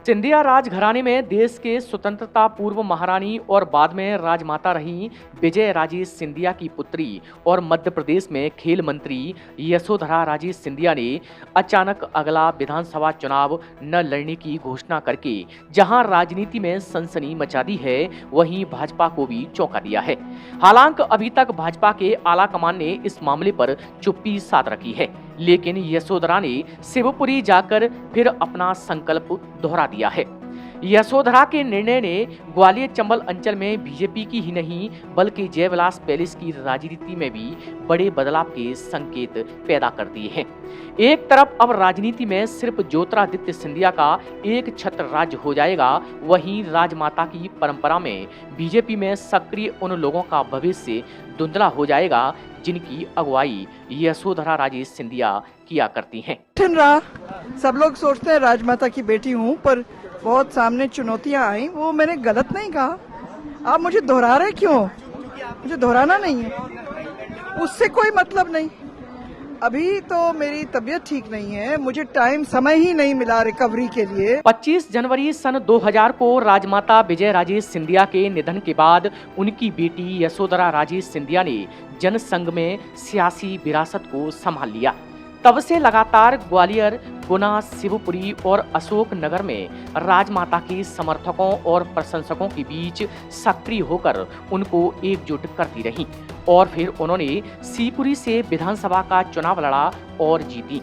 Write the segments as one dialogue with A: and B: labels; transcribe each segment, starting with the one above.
A: सिंधिया राजघराने में देश के स्वतंत्रता पूर्व महारानी और बाद में राजमाता रही विजय राजे सिंधिया की पुत्री और मध्य प्रदेश में खेल मंत्री यशोधरा राजे सिंधिया ने अचानक अगला विधानसभा चुनाव न लड़ने की घोषणा करके जहां राजनीति में सनसनी मचा दी है, वहीं भाजपा को भी चौंका दिया है। हालांकि अभी तक भाजपा के आला कमान ने इस मामले पर चुप्पी साध रखी है, लेकिन यशोधरा ने शिवपुरी जाकर फिर अपना संकल्प दोहरा दिया है। यशोधरा के निर्णय ने ग्वालियर चंबल अंचल में बीजेपी की ही नहीं बल्कि जयविलास पैलेस की राजनीति में भी बड़े बदलाव के संकेत पैदा कर दिए हैं। एक तरफ अब राजनीति में सिर्फ ज्योतिरादित्य सिंधिया का एक छत्र राज्य हो जाएगा, वहीं राजमाता की परंपरा में बीजेपी में सक्रिय उन लोगों का भविष्य धुंधला हो जाएगा जिनकी अगुवाई यशोधरा राजे सिंधिया किया करती हैं।
B: सब लोग सोचते हैं राजमाता की बेटी हूँ, पर बहुत सामने चुनौतियाँ आई, वो मैंने गलत नहीं कहा। आप मुझे दोहरा रहे क्यों? मुझे दोहराना नहीं है, उससे कोई मतलब नहीं। अभी तो मेरी तबीयत ठीक नहीं है, मुझे समय ही नहीं मिला रिकवरी के लिए।
A: 25 जनवरी सन 2000 को राजमाता विजय राजे सिंधिया के निधन के बाद उनकी बेटी यशोधरा राजे सिंधिया ने जनसंघ में सियासी विरासत को संभाल लिया। तब से लगातार ग्वालियर, गुना, शिवपुरी और अशोक नगर में राजमाता के समर्थकों और प्रशंसकों के बीच सक्रिय होकर उनको एकजुट करती रही और फिर उन्होंने शिवपुरी से विधानसभा का चुनाव लड़ा और जीती।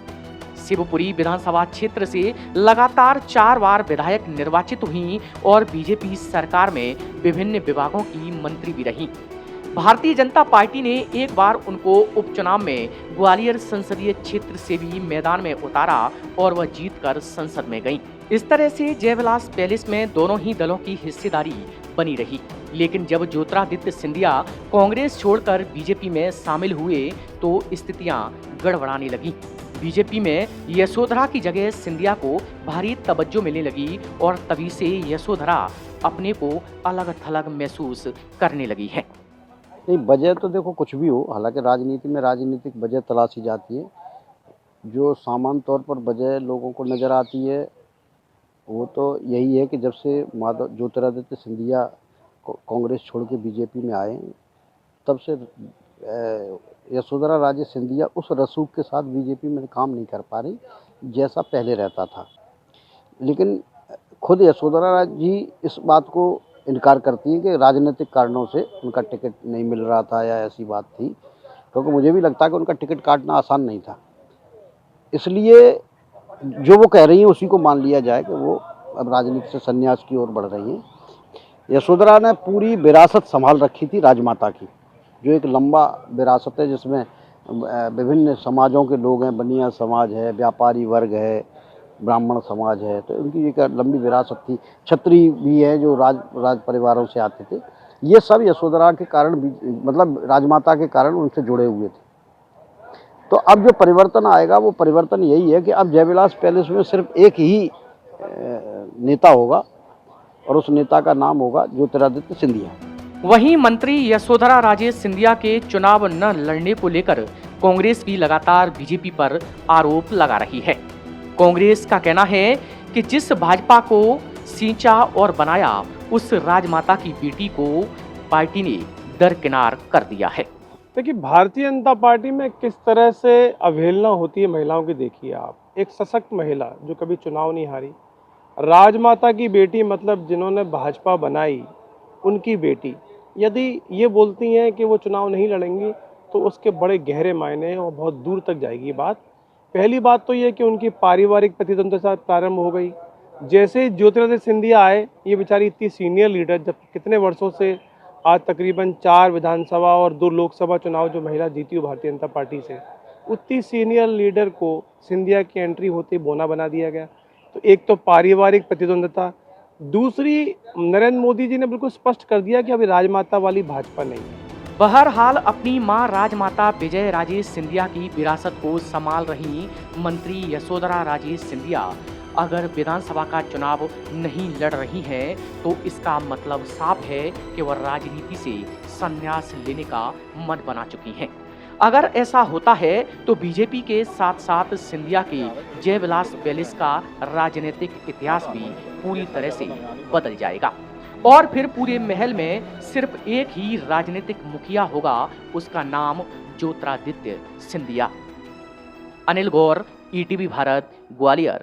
A: शिवपुरी विधानसभा क्षेत्र से लगातार 4 बार विधायक निर्वाचित हुई और बीजेपी सरकार में विभिन्न विभागों की मंत्री भी रही। भारतीय जनता पार्टी ने एक बार उनको उपचुनाव में ग्वालियर संसदीय क्षेत्र से भी मैदान में उतारा और वह जीतकर संसद में गईं। इस तरह से जयविलास पैलेस में दोनों ही दलों की हिस्सेदारी बनी रही, लेकिन जब ज्योतिरादित्य सिंधिया कांग्रेस छोड़कर बीजेपी में शामिल हुए तो स्थितियां गड़बड़ाने लगी। बीजेपी में यशोधरा की जगह सिंधिया को भारी तवज्जो मिलने लगी और तभी से यशोधरा अपने को अलग थलग महसूस करने लगी है।
C: नहीं, वजह तो देखो कुछ भी हो, हालांकि राजनीति में राजनीतिक वजह तलाशी जाती है। जो सामान्य तौर पर वजह लोगों को नज़र आती है वो तो यही है कि जब से ज्योतिरादित्य सिंधिया कांग्रेस छोड़ के बीजेपी में आए, तब से यशोधरा राजे सिंधिया उस रसूख के साथ बीजेपी में काम नहीं कर पा रही जैसा पहले रहता था। लेकिन खुद यशोधरा जी इस बात को इनकार करती हैं कि राजनीतिक कारणों से उनका टिकट नहीं मिल रहा था या ऐसी बात थी, क्योंकि मुझे भी लगता है कि उनका टिकट काटना आसान नहीं था। इसलिए जो वो कह रही हैं उसी को मान लिया जाए कि वो अब राजनीति से संन्यास की ओर बढ़ रही हैं। यशोधरा ने पूरी विरासत संभाल रखी थी राजमाता की, जो एक लंबा विरासत है जिसमें विभिन्न समाजों के लोग हैं, बनिया समाज है, व्यापारी वर्ग है, ब्राह्मण समाज है, तो उनकी एक लंबी विरासत थी। छत्री भी है जो राज परिवारों से आते थे। ये सब यशोधरा के कारण, मतलब राजमाता के कारण उनसे जुड़े हुए थे। तो अब जो परिवर्तन आएगा वो परिवर्तन यही है कि अब जयविलास पैलेस में सिर्फ एक ही नेता होगा और उस नेता का नाम होगा ज्योतिरादित्य सिंधिया।
A: वहीं मंत्री यशोधरा राजे सिंधिया के चुनाव न लड़ने को लेकर कांग्रेस भी लगातार बीजेपी पर आरोप लगा रही है। कांग्रेस का कहना है कि जिस भाजपा को सींचा और बनाया, उस राजमाता की बेटी को पार्टी ने दरकिनार कर दिया है।
D: देखिए, भारतीय जनता पार्टी में किस तरह से अवहेलना होती है महिलाओं की, देखिए आप। एक सशक्त महिला जो कभी चुनाव नहीं हारी, राजमाता की बेटी, मतलब जिन्होंने भाजपा बनाई उनकी बेटी, यदि ये बोलती हैं कि वो चुनाव नहीं लड़ेंगी तो उसके बड़े गहरे मायने हैं और बहुत दूर तक जाएगी बात। पहली बात तो ये कि उनकी पारिवारिक प्रतिद्वंद्विता प्रारंभ हो गई। जैसे ज्योतिरादित्य सिंधिया आए, ये बेचारी इतनी सीनियर लीडर, जब कितने वर्षों से, आज तकरीबन 4 विधानसभा और 2 लोकसभा चुनाव जो महिला जीती हो भारतीय जनता पार्टी से, उतनी सीनियर लीडर को सिंधिया की एंट्री होते बोना बना दिया गया। तो एक तो पारिवारिक प्रतिद्वंद्विता, दूसरी नरेंद्र मोदी जी ने बिल्कुल स्पष्ट कर दिया कि अभी राजमाता वाली भाजपा नहीं है।
A: बहरहाल अपनी मां राजमाता विजय राजे सिंधिया की विरासत को संभाल रही मंत्री यशोधरा राजे सिंधिया अगर विधानसभा का चुनाव नहीं लड़ रही हैं, तो इसका मतलब साफ है कि वह राजनीति से संन्यास लेने का मन बना चुकी हैं। अगर ऐसा होता है तो बीजेपी के साथ साथ सिंधिया के जयविलास पैलेस का राजनीतिक इतिहास भी पूरी तरह से बदल जाएगा और फिर पूरे महल में सिर्फ एक ही राजनीतिक मुखिया होगा, उसका नाम ज्योतिरादित्य सिंधिया। अनिल गौर, ईटीवी भारत, ग्वालियर।